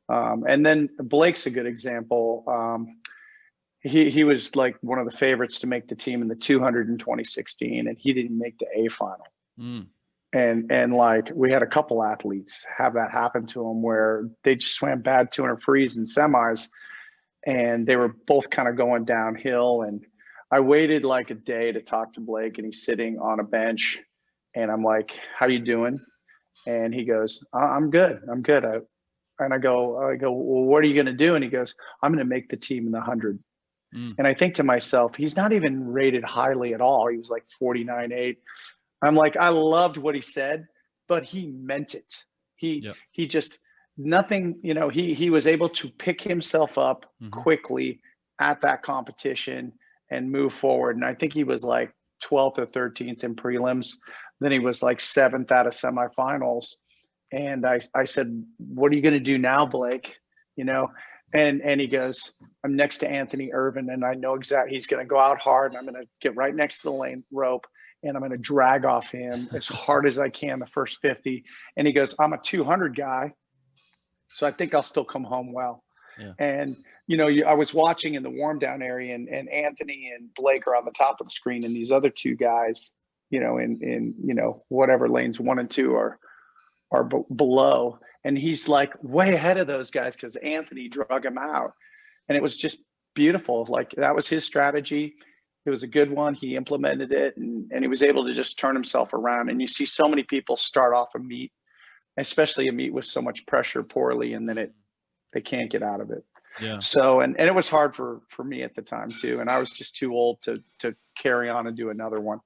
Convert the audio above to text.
And then Blake's a good example. He was like one of the favorites to make the team in the 200 in 2016, and he didn't make the A final. Mm. And like we had a couple athletes have that happen to them where they just swam bad 200 frees in semis, and they were both kind of going downhill. And I waited like a day to talk to Blake, and he's sitting on a bench, and I'm like, "How you doing?" And he goes, "I'm good. I'm good." And I go, "Well, what are you going to do?" And he goes, "I'm going to make the team in the 100." Mm. And I think to myself, he's not even rated highly at all. He was like 49.8. I'm like, I loved what he said, but he meant it. He just nothing, you know, he was able to pick himself up quickly at that competition and move forward. And I think he was like 12th or 13th in prelims. Then he was like 7th out of semifinals. And I said, "What are you going to do now, Blake?" You know, and he goes, "I'm next to Anthony Irvin, and I know exactly he's going to go out hard, and I'm going to get right next to the lane rope, and I'm going to drag off him as hard as I can the first 50." And he goes, "I'm a 200 guy, so I think I'll still come home well." Yeah. And, you know, I was watching in the warm down area, and Anthony and Blake are on the top of the screen, and these other two guys, you know, in you know, whatever lanes 1 and 2 are below. And he's like way ahead of those guys because Anthony drug him out. And it was just beautiful. Like that was his strategy. It was a good one. He implemented it, and he was able to just turn himself around. And you see so many people start off a meet, especially a meet with so much pressure, poorly, and then they can't get out of it. Yeah. So, and it was hard for me at the time too. And I was just too old to carry on and do another one.